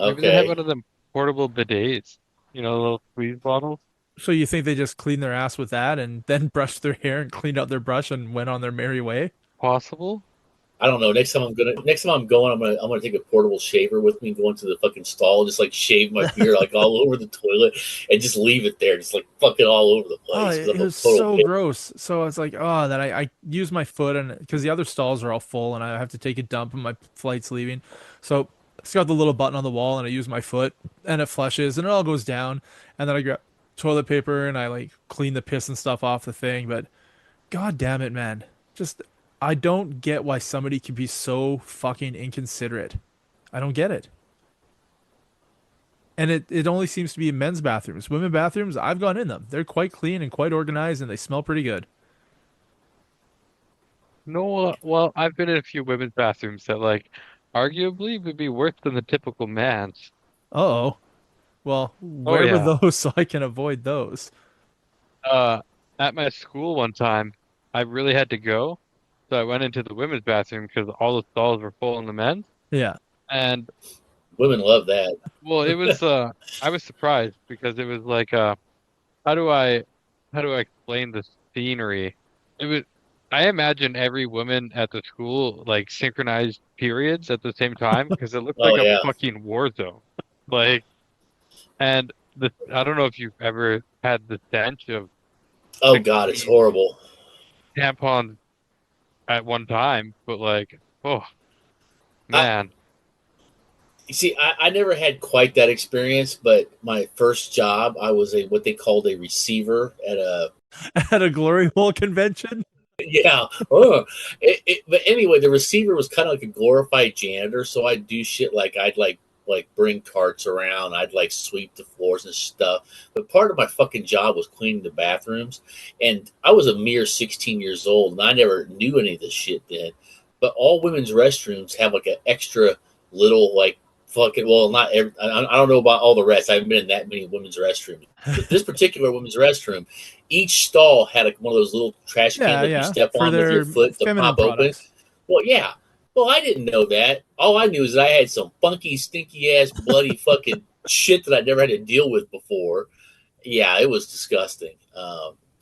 Maybe they have Okay. one of them portable bidets, little squeeze bottles. So you think they just cleaned their ass with that and then brushed their hair and cleaned out their brush and went on their merry way? Possible? I don't know. Next time I'm going, I'm gonna take a portable shaver with me and go into the fucking stall, just like shave my beard like all over the toilet, and just leave it there, just like fucking all over the Oh, place because it I'm a was total so bitch. gross. So it's like, oh, that I use my foot and because the other stalls are all full and I have to take a dump and my flight's leaving. So it's got the little button on the wall and I use my foot and it flushes and it all goes down. And then I grab toilet paper and I like clean the piss and stuff off the thing. But god damn it, man. Just, I don't get why somebody can be so fucking inconsiderate. I don't get it. And it only seems to be in men's bathrooms. Women bathrooms, I've gone in them. They're quite clean and quite organized and they smell pretty good. No, well, I've been in a few women's bathrooms that, like, arguably would be worse than the typical man's. Uh-oh. Well, Oh, where were yeah. those so I can avoid those? Uh, at my school one time, I really had to go, so I went into the women's bathroom because all the stalls were full in the men's. Yeah. And, Women love that. well, I was surprised because it was like, how do I, how do I explain the scenery? It was, I imagine every woman at the school like synchronized periods at the same time because it looked Oh like a yeah. fucking war zone. Like, and I don't know if you've ever had the stench of Oh god, it's 16 horrible. tampons at one time, but like, oh I man, You see, I never had quite that experience, but my first job, I was a what they called a receiver at a At a glory hole convention? yeah. But anyway, the receiver was kind of like a glorified janitor, so I'd do shit like I'd bring carts around, I'd like sweep the floors and stuff. But part of my fucking job was cleaning the bathrooms, and I was a mere 16 years old, and I never knew any of this shit then. But all women's restrooms have like an extra little like fucking well, not every. I don't know about all the rest. I haven't been in that many women's restrooms, but this particular women's restroom, each stall had one of those little trash cans Yeah, that you yeah. step For on with your their foot to feminine pop open. products. Well, yeah. Well, I didn't know that. All I knew is that I had some funky, stinky ass, bloody fucking shit that I never had to deal with before. Yeah, it was disgusting.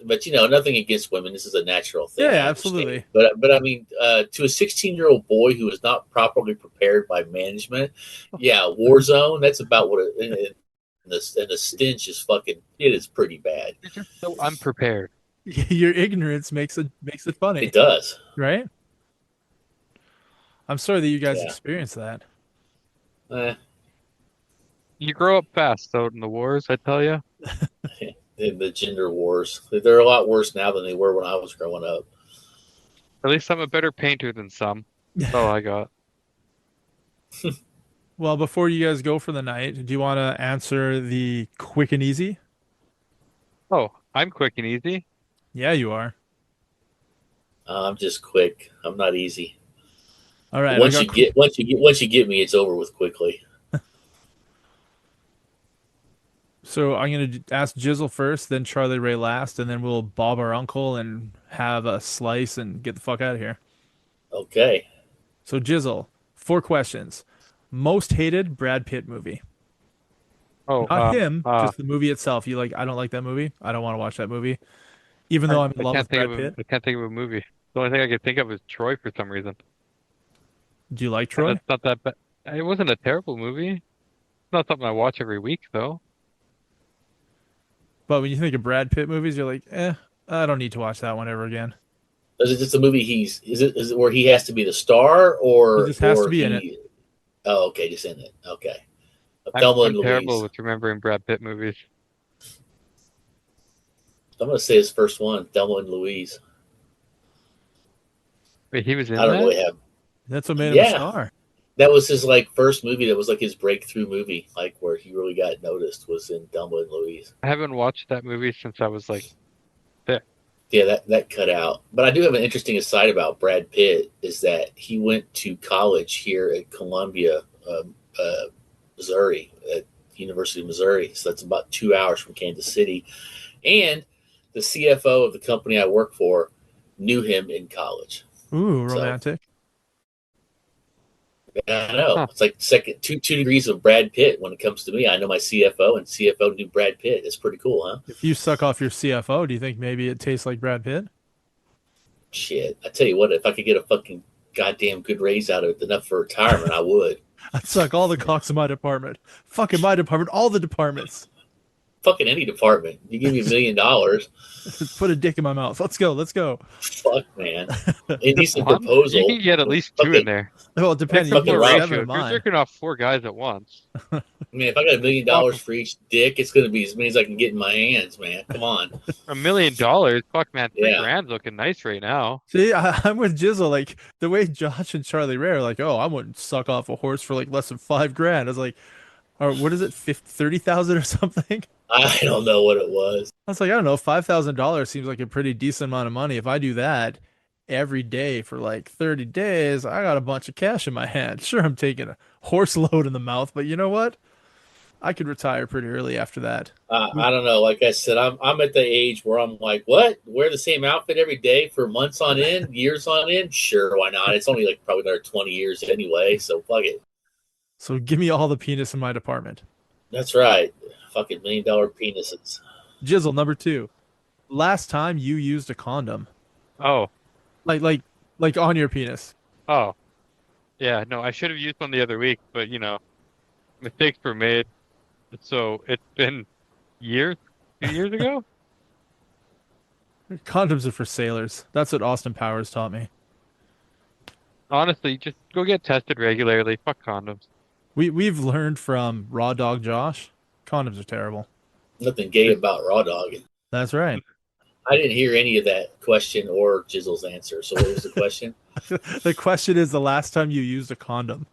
But nothing against women. This is a natural thing. Yeah, I yeah, understand. absolutely. But I mean, to a 16-year-old boy who is not properly prepared by management, yeah, war zone. That's about what it. And the stench is fucking. It is pretty bad. You're just so unprepared. Your ignorance makes it funny, It does. right? I'm sorry that you guys Yeah. experienced that. You grow up fast out in the wars, I tell you. The gender wars. They're a lot worse now than they were when I was growing up. At least I'm a better painter than some. That's all I got. Well, before you guys go for the night, do you want to answer the quick and easy? Oh, I'm quick and easy. Yeah, you are. I'm just quick. I'm not easy. All right. Once you get me, it's over with quickly. So I'm gonna ask Jizzle first, then Charlie Ray last, and then we'll bob our uncle and have a slice and get the fuck out of here. Okay. So Jizzle, 4 questions. Most hated Brad Pitt movie. Oh, Not him, just the movie itself. You like? I don't like that movie. I don't want to watch that movie, even though I'm in love with Brad Pitt. I can't think of a movie. The only thing I could think of is Troy for some reason. Do you like Troy? That's not that bad. It wasn't a terrible movie. It's not something I watch every week, though. But when you think of Brad Pitt movies, you're like, I don't need to watch that one ever again. Is it just a movie? Is it where he has to be the star, or He just has to be in it. Oh, okay, just in it. Okay. I'm terrible with remembering Brad Pitt movies. I'm gonna say his first one, Thelma and Louise. Wait, he was in I don't that? really have. That's what made him a star. That was his first movie. That was his breakthrough movie, where he really got noticed, was in Thelma and Louise. I haven't watched that movie since I was six. Yeah, that cut out. But I do have an interesting aside about Brad Pitt, is that he went to college here at Columbia, Missouri, at University of Missouri. So that's about 2 hours from Kansas City. And the CFO of the company I work for knew him in college. Ooh, romantic. I know. It's like second two degrees of Brad Pitt when it comes to me. I know my CFO, and CFO knew Brad Pitt. It's pretty cool, huh? If you suck off your CFO, do you think maybe it tastes like Brad Pitt? Shit. I tell you what, if I could get a fucking goddamn good raise out of it, enough for retirement, I would. I'd suck all the cocks in my department. Fucking my department, all the departments. Fucking any department. You give me $1 million. Put a dick in my mouth. Let's go. Fuck, man. Indecent proposal. You can get at least two in there. Well, it depends. You Fucking can ratio. get 7 in You're mine. jerking off 4 guys at once. I mean, if I got $1 million for each dick, it's going to be as many as I can get in my hands, man. Come on. $1 million? Fuck, man. 3 grand's looking nice right now. See, I'm with Jizzle. Like, the way Josh and Charlie Ray are like, oh, I wouldn't suck off a horse for less than $5,000. I was like, or what is it, 30,000 or something? I don't know what it was. I was like, I don't know, $5,000 seems like a pretty decent amount of money. If I do that every day for 30 days, I got a bunch of cash in my hand. Sure, I'm taking a horse load in the mouth, but you know what? I could retire pretty early after that. I don't know. Like I said, I'm at the age where I'm like, what? Wear the same outfit every day for months on end, years on end? Sure, why not? It's only probably another 20 years anyway, so fuck it. So give me all the penis in my department. That's right. Fucking $1 million penises. Jizzle, number 2. Last time you used a condom. Oh. Like on your penis. Oh. Yeah, no, I should have used one the other week, but, mistakes were made. So it's been years, 2 years ago? Condoms are for sailors. That's what Austin Powers taught me. Honestly, just go get tested regularly. Fuck condoms. We've learned from Raw Dog Josh, condoms are terrible. Nothing gay about raw dogging. That's right. I didn't hear any of that question or Jizzle's answer. So what was the question? The question is the last time you used a condom.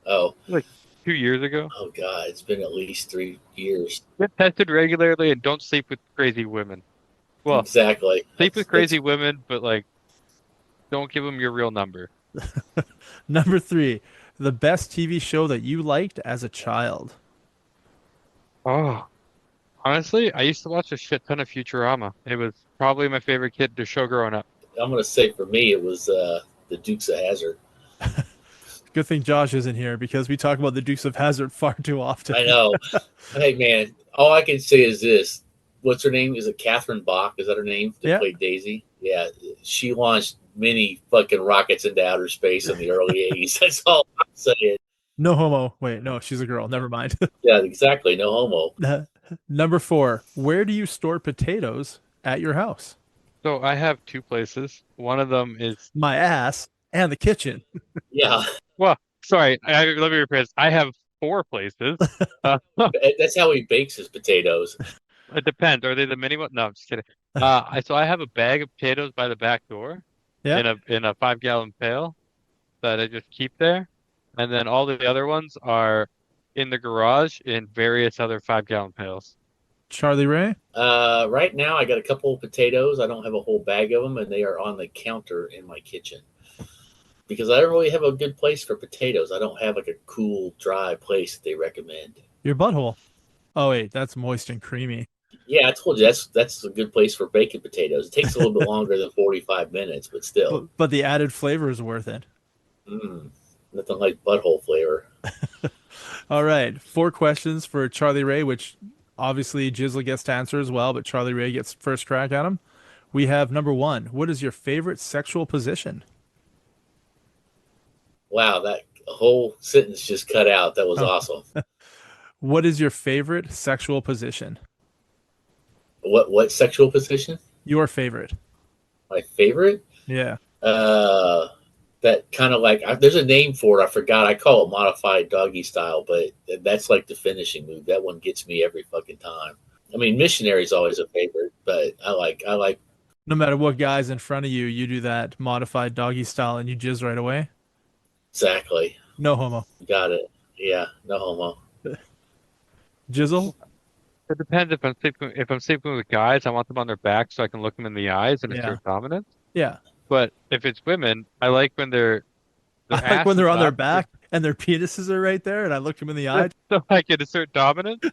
Oh. 2 years ago? Oh, God. It's been at least 3 years. Get tested regularly and don't sleep with crazy women. Well, exactly. Sleep with crazy women, but don't give them your real number. Number 3. The best TV show that you liked as a child. Oh, honestly, I used to watch a shit ton of Futurama. It was probably my favorite kid to show growing up. I'm gonna say for me it was the Dukes of Hazzard. Good thing Josh isn't here because we talk about the Dukes of Hazzard far too often. I know. Hey man, all I can say is this: what's her name? Is it Catherine Bach? Is that her name? That Yeah. played Daisy. Yeah, she launched many fucking rockets into outer space in the early '80s. That's all I'm saying. No homo. Wait, no, she's a girl. Never mind. Yeah, exactly. No homo. Number four, where do you store potatoes at your house? So I have two places. One of them is, My ass and the kitchen. Yeah, well, sorry, let me rephrase. I have four places. that's how he bakes his potatoes. It depends. Are they the mini one? No, I'm just kidding. So I have a bag of potatoes by the back door Yeah. in a 5 gallon pail that I just keep there, and then all the other ones are in the garage in various other 5 gallon pails. Charlie Ray? Right now, I got a couple of potatoes. I don't have a whole bag of them, and they are on the counter in my kitchen because I don't really have a good place for potatoes. I don't have like a cool, dry place that they recommend. Your butthole. Oh wait, that's moist and creamy. Yeah, I told you that's a good place for baking potatoes. It takes a little bit longer than 45 minutes, but still, But the added flavor is worth it. nothing like butthole flavor. All right. Four questions for Charlie Ray, which obviously Jizzle gets to answer as well, but Charlie Ray gets first crack at them. We have number one. What is your favorite sexual position? Wow, that whole sentence just cut out. That was Oh. awesome. What is your favorite sexual position? What sexual position? Your favorite. My favorite? Yeah. That kind of like there's a name for it. I forgot. I call it modified doggy style, but that's like the finishing move. That one gets me every fucking time. I mean, missionary's always a favorite, but I like No matter what guy's in front of you, you do that modified doggy style and you jizz right away. exactly. No homo. Got it. Yeah, no homo. Jizzle? It depends if I'm sleeping with guys, I want them on their back so I can look them in the eyes and Yeah. assert dominance. Yeah. But if it's women, I like when their I like ass when they're is on their up back and their penises are right there and I look them in the eye. so I can assert dominance.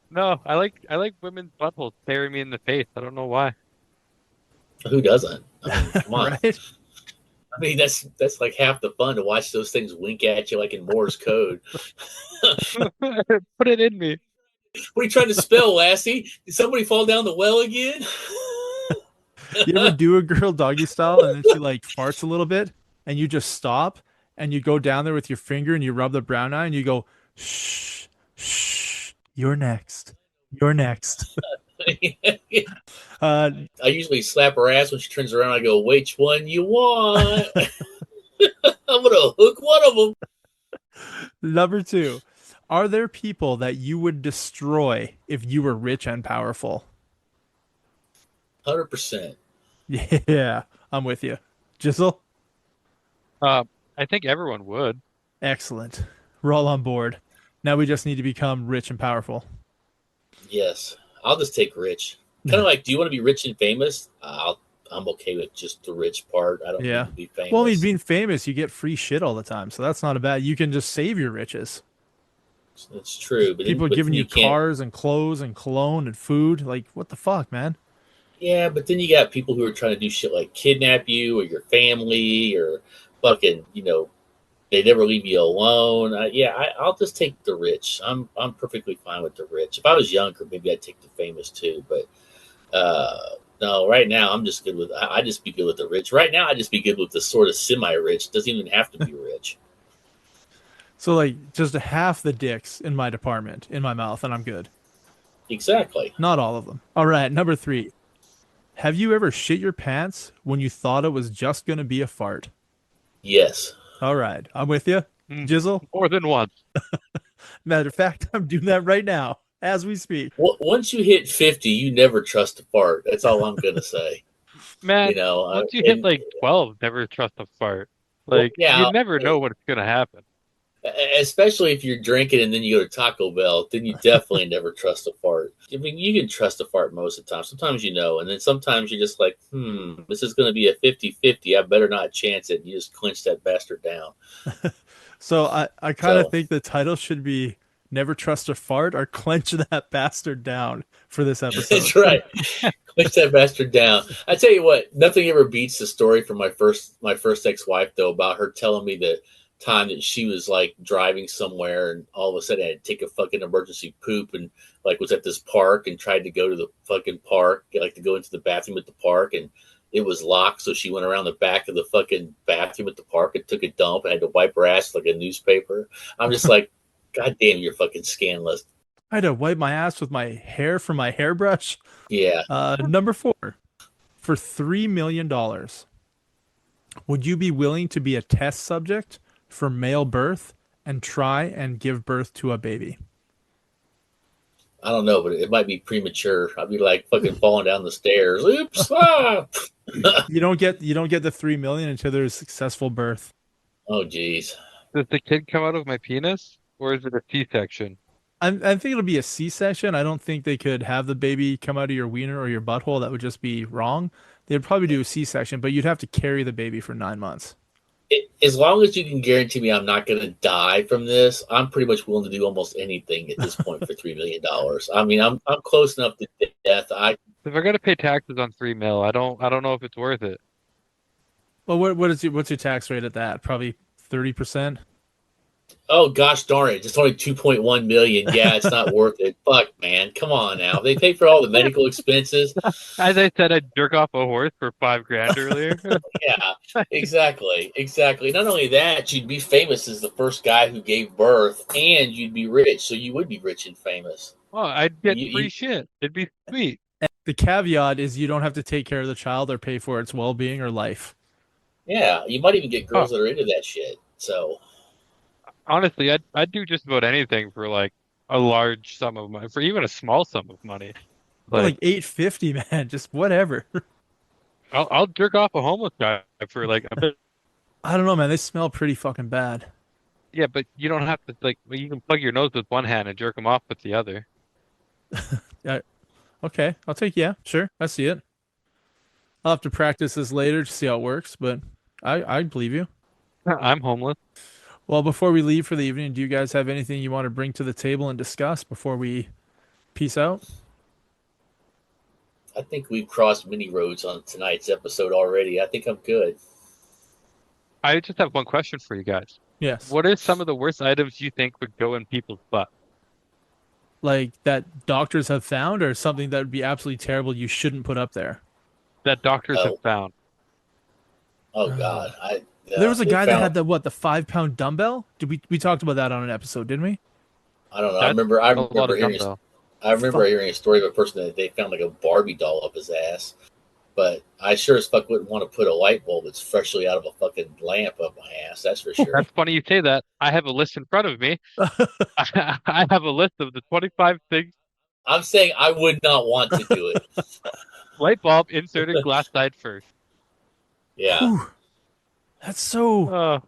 No, I like women's buttholes staring me in the face. I don't know why. Who doesn't? I mean, come on. Right? I mean, that's like half the fun to watch those things wink at you like in Morse code. Put it in me. What are you trying to spell, Lassie? Did somebody fall down the well again? You ever do a girl doggy style and then she like farts a little bit and you just stop and you go down there with your finger and you rub the brown eye and you go, shh, shh, you're next. You're next. I usually slap her ass when she turns around. I go, which one you want? I'm going to hook one of them. Number two, are there people that you would destroy if you were rich and powerful? 100%. Yeah, I'm with you. Jizzle? I think everyone would. Excellent. We're all on board. Now we just need to become rich and powerful. Yes. I'll just take rich. Kind of like, do you want to be rich and famous? I'm okay with just the rich part. I don't Yeah. need to be famous. Well, I mean, being famous, you get free shit all the time, so that's not a bad. You can just save your riches. It's true. But People but giving then you can't- cars and clothes and cologne and food. Like, what the fuck, man? Yeah, but then you got people who are trying to do shit like kidnap you or your family or fucking, they never leave you alone. I'll just take the rich. I'm perfectly fine with the rich. If I was younger, maybe I'd take the famous too. But no, right now I'm just good with. I just be good with the rich. Right now, I just be good with the sort of semi-rich. Doesn't even have to be rich. So, like, just half the dicks in my department, in my mouth, and I'm good. Exactly. Not all of them. All right, number three. Have you ever shit your pants when you thought it was just going to be a fart? Yes. All right, I'm with you. Jizzle? More than once. Matter of fact, I'm doing that right now as we speak. Once you hit 50, you never trust a fart. That's all I'm gonna say. Man, once you hit like 12, never trust a fart. Like, yeah, you never know what's gonna happen. Especially if you're drinking and then you go to Taco Bell, then you definitely never trust a fart. I mean, you can trust a fart most of the time. Sometimes you know, and then sometimes you're just like, this is going to be a 50-50. I better not chance it. And you just clinch that bastard down. So I kind of So think the title should be "Never Trust a Fart" or "Clench That Bastard Down" for this episode. that's right. Clinch that bastard down. I tell you what, nothing ever beats the story from my first ex-wife though, about her telling me the time that she was like driving somewhere and all of a sudden had to take a fucking emergency poop and like was at this park and tried to go to the fucking park, like to go into the bathroom at the park, and it was locked, so she went around the back of the fucking bathroom at the park and took a dump and had to wipe her ass with like a newspaper. I'm just like, God damn, you're fucking scandalous. I had to wipe my ass with my hair from my hairbrush. Yeah. Number 4, for $3 million, would you be willing to be a test subject for male birth and try and give birth to a baby? I don't know, but it might be premature. I'd be like fucking falling down the stairs. Oops! Ah! You don't get the 3 million until there's successful birth. Oh, geez. Does the kid come out of my penis, or is it a C-section? I think it'll be a C-section. I don't think they could have the baby come out of your wiener or your butthole. That would just be wrong. They'd probably do a C-section, but you'd have to carry the baby for 9 months. As long as you can guarantee me I'm not going to die from this, I'm pretty much willing to do almost anything at this point for $3 million. I mean, I'm close enough to death. If I gotta pay taxes on 3 mil, I don't know if it's worth it. Well, what's your tax rate at that? Probably 30%. Oh gosh darn it! It's only 2.1 million. Yeah, it's not worth it. Fuck, man, come on now. They pay for all the medical expenses. As I said, I'd jerk off a horse for $5,000 earlier. Yeah, exactly. Not only that, you'd be famous as the first guy who gave birth, and you'd be rich. So you would be rich and famous. Oh, I'd get free shit. It'd be sweet. The caveat is you don't have to take care of the child or pay for its well-being or life. Yeah, you might even get girls that are into that shit. So Honestly, I'd do just about anything for like a large sum of money, for even a small sum of money. Like 850, man, just whatever. I'll jerk off a homeless guy for like a bit. I don't know, man. They smell pretty fucking bad. Yeah, but you don't have to you can plug your nose with one hand and jerk them off with the other. Yeah. Okay, I'll take, yeah, sure. I see it. I'll have to practice this later to see how it works, but I believe you. I'm homeless. Well, before we leave for the evening, do you guys have anything you want to bring to the table and discuss before we peace out? I think we've crossed many roads on tonight's episode already. I think I'm good. I just have one question for you guys. Yes. What are some of the worst items you think would go in people's butt? Like that doctors have found, or something that would be absolutely terrible you shouldn't put up there? That doctors have found. Oh God, There was a guy that had the 5-pound dumbbell. Did we talked about that on an episode, didn't we? I don't know. That's I a lot of dumbbell. remember hearing a story of a person that they found like a Barbie doll up his ass. But I sure as fuck wouldn't want to put a light bulb that's freshly out of a fucking lamp up my ass. That's for sure. That's funny you say that. I have a list in front of me. I have a list of the 25 things. I'm saying I would not want to do it. Light bulb inserted glass side first. Yeah. Whew. That's so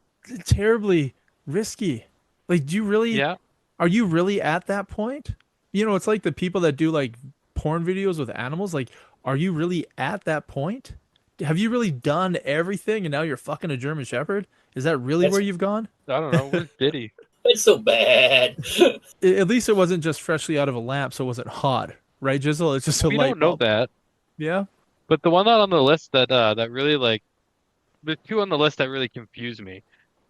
terribly risky. Like, do you really? Yeah. Are you really at that point? You know, it's like the people that do like porn videos with animals. Like, are you really at that point? Have you really done everything and now you're fucking a German Shepherd? Is that really where you've gone? I don't know. Where's Diddy? It's so bad. At least it wasn't just freshly out of a lamp, so it wasn't hot, right, Jizzle? It's just a We light don't know bulb. that. Yeah. But the one on the list that really there's two on the list that really confuse me.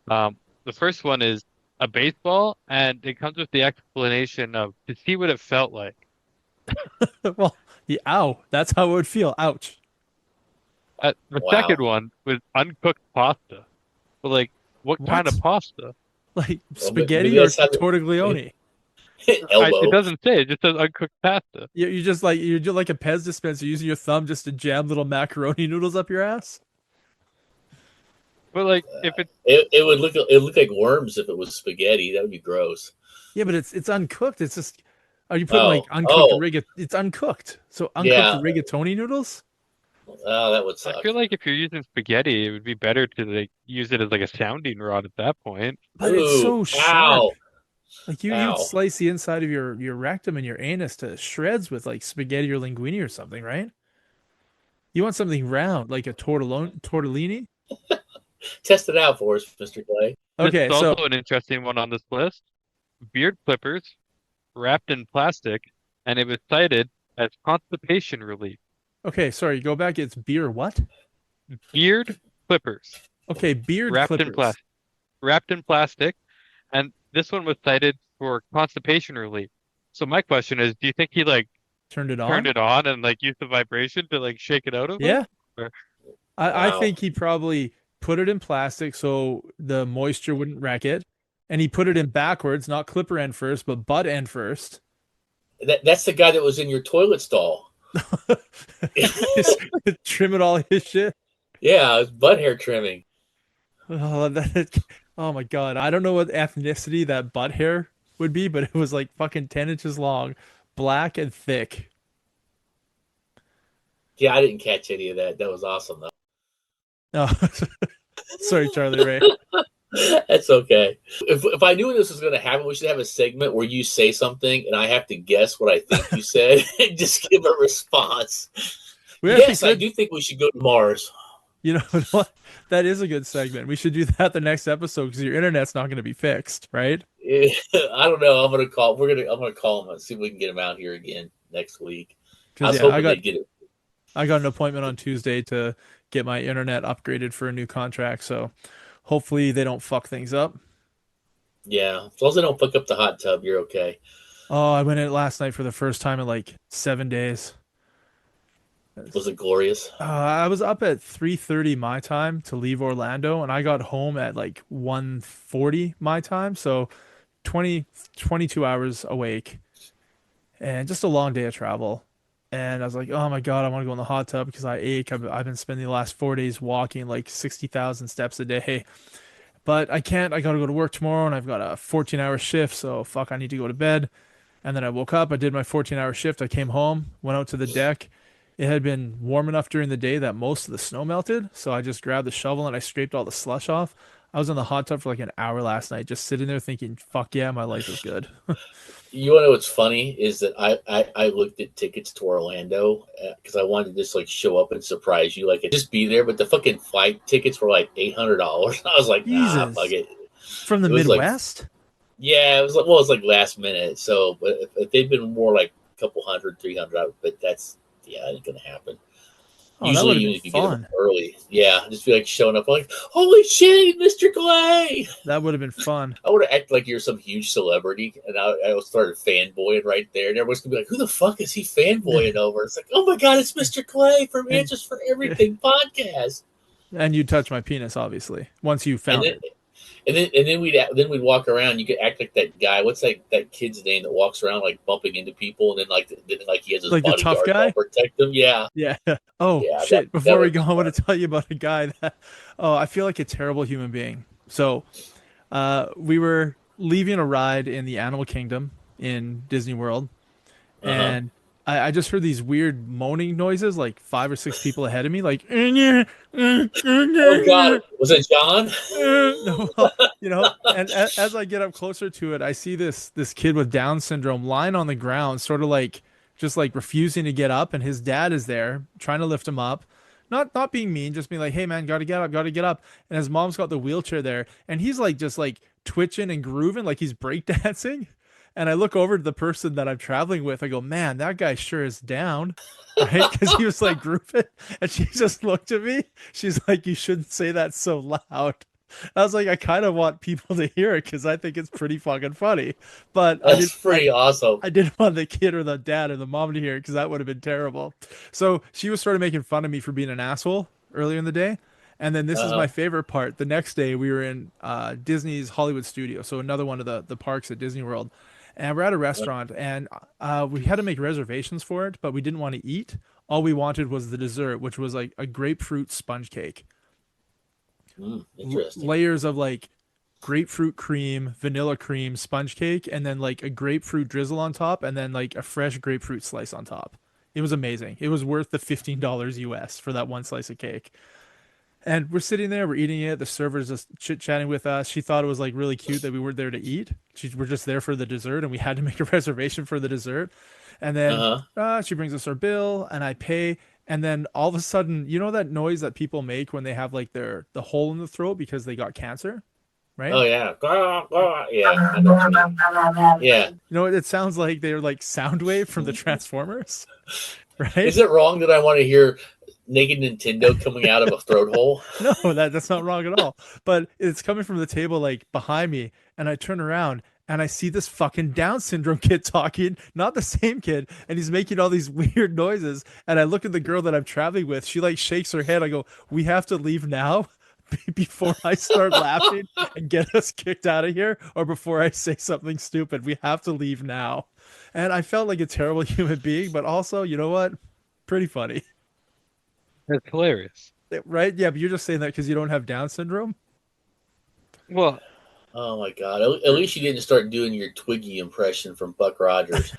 The first one is a baseball, and it comes with the explanation of to see what it felt like. Well, yeah, ow. That's how it would feel. Ouch. The second one was uncooked pasta. But like, what kind of pasta? Like Well, spaghetti maybe or that's how they- tortiglione? Elbow. It doesn't say. It just says uncooked pasta. You're just like a Pez dispenser using your thumb just to jam little macaroni noodles up your ass. But like, if it's It would look like worms if it was spaghetti. That would be gross. Yeah, but it's uncooked. It's just, are you putting Oh, like uncooked oh. It's uncooked. So uncooked Yeah. rigatoni noodles? Oh, that would I suck. feel like if you're using spaghetti, it would be better to like use it as like a sounding rod at that point. But it's Ooh, so sharp. ow, Like you'd ow. slice the inside of your rectum and your anus to shreds with like spaghetti or linguine or something, right? You want something round, like a tortellini? Test it out for us, Mr. Clay. This is Okay, so also an interesting one on this list. Beard clippers wrapped in plastic, and it was cited as constipation relief. okay, sorry, go back. It's beer what? Beard clippers Okay, beard wrapped in clippers. plastic, wrapped in plastic, and this one was cited for constipation relief. So my question is, do you think he like Turned it turned on? it on and like used the vibration to like shake it out of him? Yeah. Or, I Wow. think he probably put it in plastic so the moisture wouldn't wreck it. And he put it in backwards, not clipper end first, but butt end first. That's the guy that was in your toilet stall. Just trim it all his shit. Yeah, it's butt hair trimming. Oh, oh my God. I don't know what ethnicity that butt hair would be, but it was like fucking 10 inches long, black and thick. Yeah, I didn't catch any of that. That was awesome though. Oh, sorry, Charlie Ray. That's okay. If I knew this was going to happen, we should have a segment where you say something and I have to guess what I think you said and just give a response. We actually Yes, I could, do think we should go to Mars. you know what? That is a good segment. We should do that the next episode because your internet's not going to be fixed, right? I don't know. I'm gonna call him and see if we can get him out here again next week. I Because was yeah, hoping they'd get it. I got an appointment on Tuesday to get my internet upgraded for a new contract. So hopefully they don't fuck things up. Yeah, as long as they don't fuck up the hot tub, you're okay. Oh, I went in last night for the first time in like 7 days. Was it glorious? I was up at 3:30 my time to leave Orlando, and I got home at like 1:40 my time. So 22 hours awake, and just a long day of travel. And I was like, oh my God, I want to go in the hot tub because I ache. I've been spending the last 4 days walking like 60,000 steps a day. But I can't. I got to go to work tomorrow and I've got a 14-hour shift. So fuck, I need to go to bed. And then I woke up. I did my 14-hour shift. I came home, went out to the deck. It had been warm enough during the day that most of the snow melted. So I just grabbed the shovel and I scraped all the slush off. I was in the hot tub for like an hour last night, just sitting there thinking, fuck yeah, my life is good. You want to know what's funny is that I looked at tickets to Orlando because I wanted to just like show up and surprise you, like just be there. But the fucking flight tickets were like $800. I was like, nah, fuck Jesus. it. From the It was like, Midwest? yeah, it was like, well, it was like last minute. So, but if they'd been more like a couple hundred, 300, but that's yeah, it ain't gonna happen. Oh, that would Usually, have even been if you get them fun. early, yeah, just be like showing up like, holy shit, Mr. Clay. That would have been fun. I would have acted like you're some huge celebrity, and I started fanboying right there, and everyone's gonna be like, "Who the fuck is he fanboying over?" It's like, "Oh my god, it's Mr. Clay from And Answers for Everything podcast." and you touch my penis, obviously, once you And found then, it. and then we'd walk around. You could act like that guy. What's that kid's name that walks around like bumping into people, and then he has his Like the tough bodyguard to guy? help protect them. Yeah, Yeah. Oh, yeah, shit. that Before we would go, be I want fun. to tell you about a guy that, oh, I feel like a terrible human being. So, we were leaving a ride in the Animal Kingdom in Disney World, Uh huh. and I just heard these weird moaning noises, like 5 or 6 people ahead of me, like, no, Oh god, was it John? well, and as I get up closer to it, I see this kid with Down syndrome lying on the ground, sort of like just like refusing to get up, and his dad is there trying to lift him up. Not being mean, just being like, "Hey man, gotta get up, gotta get up." And his mom's got the wheelchair there, and he's like just like twitching and grooving like he's breakdancing. And I look over to the person that I'm traveling with. I go, "Man, that guy sure is down." Right? Because he was like grooving. And she just looked at me. She's like, "You shouldn't say that so loud." I was like, I kind of want people to hear it because I think it's pretty fucking funny. But That's pretty awesome. I didn't want the kid or the dad or the mom to hear it because that would have been terrible. So she was sort of making fun of me for being an asshole earlier in the day. And then this is Uh my favorite part. The next day we were in Disney's Hollywood Studio, so another one of the parks at Disney World. And we're at a huh. restaurant, and we had to make reservations for it, but we didn't want to eat. All we wanted was the dessert, which was like a grapefruit sponge cake, Interesting. layers of like grapefruit cream, vanilla cream, sponge cake, and then like a grapefruit drizzle on top, and then like a fresh grapefruit slice on top. It was amazing. It was worth the $15 US for that one slice of cake. And we're sitting there, we're eating it. The server's just chit chatting with us. She thought it was like really cute that we were there to eat. We're just there for the dessert, and we had to make a reservation for the dessert. And then Uh she brings us our bill, and I pay. And then all of a sudden, you know that noise that people make when they have like the hole in the throat because they got cancer, right? Oh yeah, yeah. I know what you mean. Yeah. You know, it sounds like they're like Soundwave from the Transformers, right? Is it wrong that I want to hear naked Nintendo coming out of a throat hole? No, that's not wrong at all. But it's coming from the table like behind me, and I turn around and I see this fucking Down syndrome kid talking, not the same kid, and he's making all these weird noises. And I look at the girl that I'm traveling with. She like shakes her head. I go, "We have to leave now." Before I start laughing and get us kicked out of here, or before I say something stupid, we have to leave now. And I felt like a terrible human being, but also, you know what? Pretty funny. It's hilarious. Right? Yeah, but you're just saying that because you don't have Down syndrome? Well, Oh my god! At least you didn't start doing your Twiggy impression from Buck Rogers.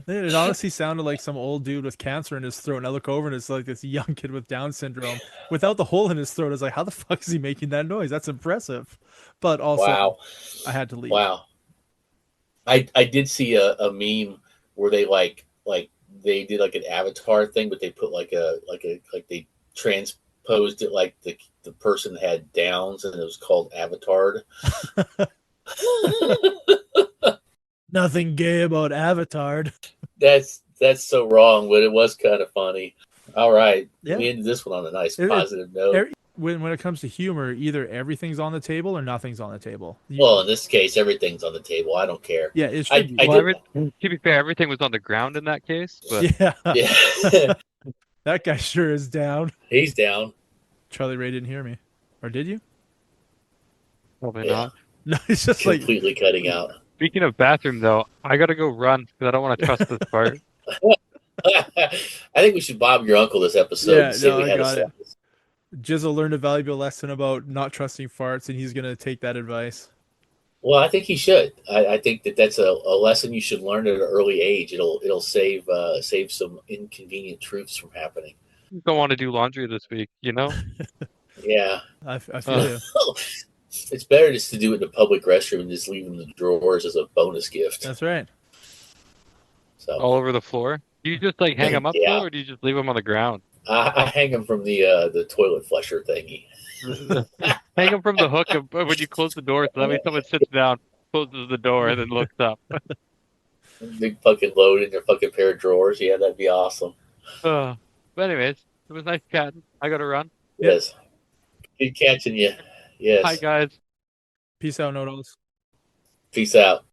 Maybe it honestly sounded like some old dude with cancer in his throat. And I look over and it's like this young kid with Down syndrome without the hole in his throat. I was like, how the fuck is he making that noise? That's impressive. But also, Wow, I had to leave. wow. I did see a meme where they like they did like an avatar thing, but they put like they transposed it like the person had Downs and it was called Avatar. Nothing gay about Avatar. That's so wrong, but it was kind of funny. All right, Yeah. we ended this one on a nice positive note. When it comes to humor, either everything's on the table or nothing's on the table. Well, in this case, everything's on the table. I don't care. Yeah, it I should be. well, did- to be fair, everything was on the ground in that case. But Yeah, Yeah, that guy sure is down. he's down. Charlie Ray didn't hear me. Or did you? probably Yeah. not. No, it's just like, Completely cutting out. Speaking of bathroom, though, I gotta go run because I don't want to trust this part. I think we should bob your uncle this episode Yeah, and say no, we I had a got it. sentence. Jizzle learned a valuable lesson about not trusting farts, and he's going to take that advice. Well, I think he should. I think that's a lesson you should learn at an early age. It'll save some inconvenient truths from happening. Don't want to do laundry this week, you know? Yeah, I feel you. it's better just to do it in a public restroom and just leave them in the drawers as a bonus gift. That's right. So All over the floor. Do you just like hang them up Yeah. though, or do you just leave them on the ground? I hang them from the toilet flusher thingy. Hang them from the hook when you close the door, so that way someone sits down, closes the door, and then looks up. Big fucking load in their fucking pair of drawers. Yeah, that'd be awesome. But anyways, it was nice chatting. I gotta run. Yep. Yes. Good catching you. Yes. Hi guys. Peace out, Knowitalls. Peace out.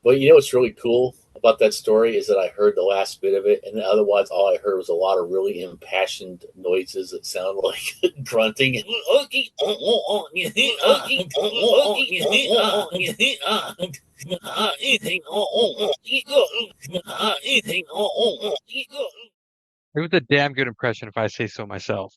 But you know what's really cool about that story is that I heard the last bit of it, and otherwise all I heard was a lot of really impassioned noises that sound like grunting. It It was a damn good impression if I say so myself.